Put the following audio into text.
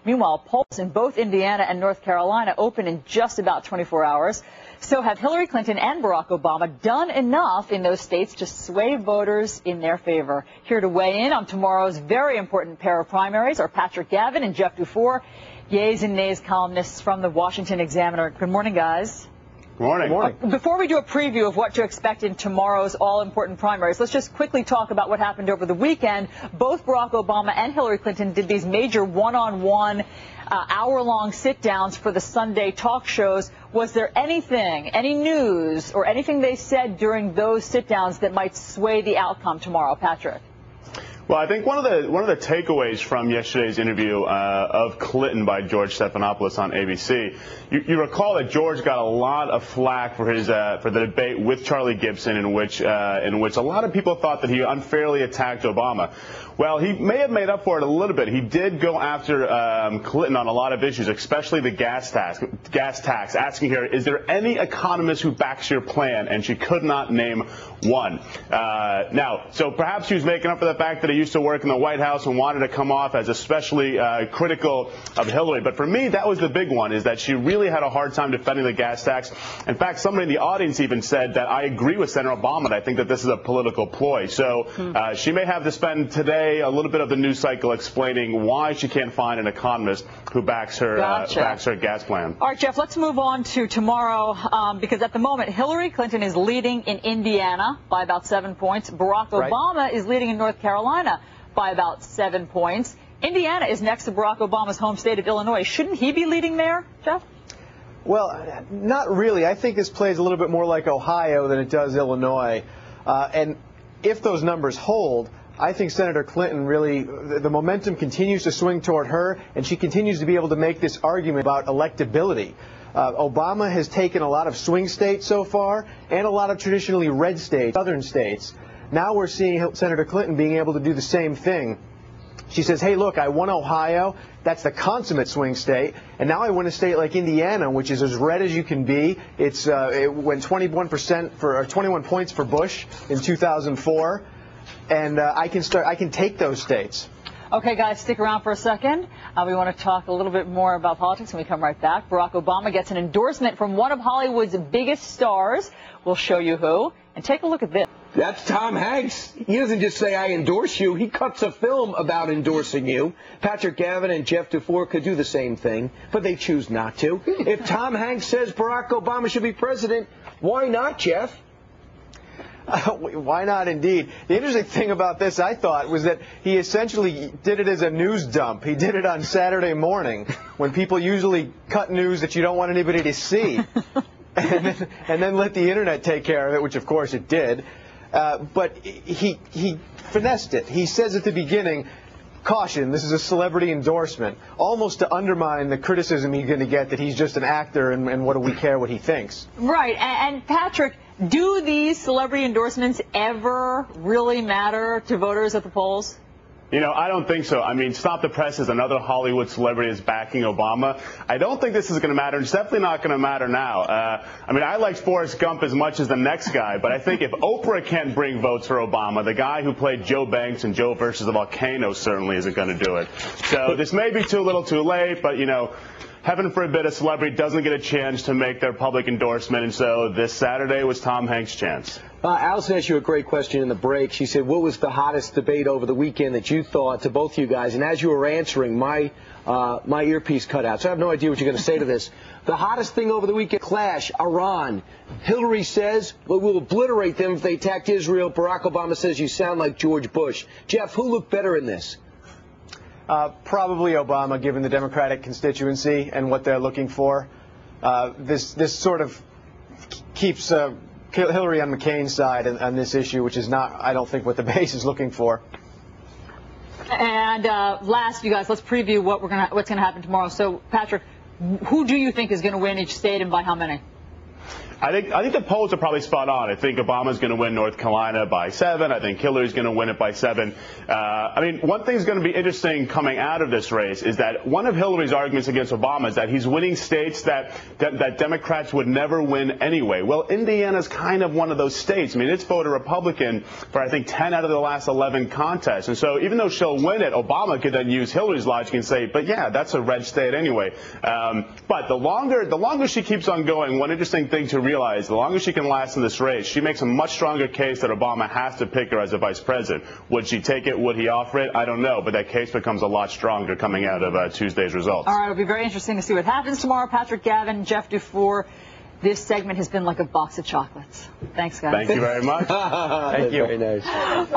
Meanwhile, polls in both Indiana and North Carolina open in just about 24 hours. So have Hillary Clinton and Barack Obama done enough in those states to sway voters in their favor? Here to weigh in on tomorrow's very important pair of primaries are Patrick Gavin and Jeff Dufour, Yeas and Nays columnists from the Washington Examiner. Good morning, guys. Good morning. Good morning. Before we do a preview of what to expect in tomorrow's all-important primaries, let's just quickly talk about what happened over the weekend. Both Barack Obama and Hillary Clinton did these major one-on-one hour-long sit-downs for the Sunday talk shows. Was there anything, any news, or anything they said during those sit-downs that might sway the outcome tomorrow? Patrick? Well, I think one of the takeaways from yesterday's interview of Clinton by George Stephanopoulos on ABC, you recall that George got a lot of flack for his for the debate with Charlie Gibson, in which a lot of people thought that he unfairly attacked Obama. Well, he may have made up for it a little bit. He did go after Clinton on a lot of issues, especially the gas tax, asking her, is there any economist who backs your plan? And she could not name one. Now, so perhaps she was making up for the fact that he used to work in the White House and wanted to come off as especially critical of Hillary. But for me, that was the big one, is that she really had a hard time defending the gas tax. In fact, somebody in the audience even said that I agree with Senator Obama, and I think that this is a political ploy. So she may have to spend today a little bit of the news cycle explaining why she can't find an economist who backs her gas plan. All right, Jeff, let's move on to tomorrow because at the moment Hillary Clinton is leading in Indiana by about 7 points. Barack Obama is leading in North Carolina by about 7 points. Indiana is next to Barack Obama's home state of Illinois. Shouldn't he be leading there, Jeff? Well, not really. I think this plays a little bit more like Ohio than it does Illinois. And if those numbers hold, I think Senator Clinton really, the momentum continues to swing toward her, and she continues to be able to make this argument about electability. Obama has taken a lot of swing states so far and a lot of traditionally red states, southern states. Now we're seeing Senator Clinton being able to do the same thing. She says, hey, look, I won Ohio. That's the consummate swing state. And now I win a state like Indiana, which is as red as you can be. It went 21 points for Bush in 2004. And I can take those states. Okay, guys, stick around for a second. We want to talk a little bit more about politics when we come right back. Barack Obama gets an endorsement from one of Hollywood's biggest stars. We'll show you who. And take a look at this. That's Tom Hanks. He doesn't just say, I endorse you. He cuts a film about endorsing you. Patrick Gavin and Jeff Dufour could do the same thing, but they choose not to. If Tom Hanks says Barack Obama should be president, why not, Jeff? Why not, indeed? The interesting thing about this, I thought, was that he essentially did it as a news dump. He did it on Saturday morning when people usually cut news that you don't want anybody to see. and then let the Internet take care of it, which, of course, it did. But he finessed it. He says at the beginning, caution, this is a celebrity endorsement, almost to undermine the criticism he's going to get that he's just an actor and what do we care what he thinks. Right. And Patrick, do these celebrity endorsements ever really matter to voters at the polls? You know, I don't think so. I mean, Stop the Press is another Hollywood celebrity is backing Obama. I don't think this is going to matter. It's definitely not going to matter now. I mean, I like Forrest Gump as much as the next guy, but I think if Oprah can't bring votes for Obama, the guy who played Joe Banks in Joe versus the Volcano certainly isn't going to do it. So this may be too little too late, but, you know, heaven forbid a celebrity doesn't get a chance to make their public endorsement, and so this Saturday was Tom Hanks' chance. Allison asked you a great question in the break. She said, what was the hottest debate over the weekend that you thought, to both you guys? And as you were answering, my earpiece cut out, so I have no idea what you're going to say to this. The hottest thing over the weekend, clash, Iran. Hillary says, well, we'll obliterate them if they attacked Israel. Barack Obama says, you sound like George Bush. Jeff, who looked better in this? Probably Obama, given the Democratic constituency and what they're looking for. This sort of keeps Hillary on McCain's side on this issue, which is not, I don't think, what the base is looking for. And last, you guys, let's preview what's going to happen tomorrow. So, Patrick, who do you think is going to win each state and by how many? I think the polls are probably spot on. I think Obama's going to win North Carolina by 7. I think Hillary's going to win it by 7. I mean, one thing's going to be interesting coming out of this race is that one of Hillary's arguments against Obama is that he's winning states that Democrats would never win anyway. Well, Indiana's kind of one of those states. I mean, it's voted Republican for, I think, 10 out of the last 11 contests. And so even though she'll win it, Obama could then use Hillary's logic and say, but yeah, that's a red state anyway. But the longer she keeps on going, one interesting thing to realize, the longer she can last in this race, she makes a much stronger case that Obama has to pick her as a vice president. Would she take it? Would he offer it? I don't know. But that case becomes a lot stronger coming out of Tuesday's results. All right. It'll be very interesting to see what happens tomorrow. Patrick Gavin, Jeff Dufour. This segment has been like a box of chocolates. Thanks, guys. Thank you very much. Thank you. Very nice. All right.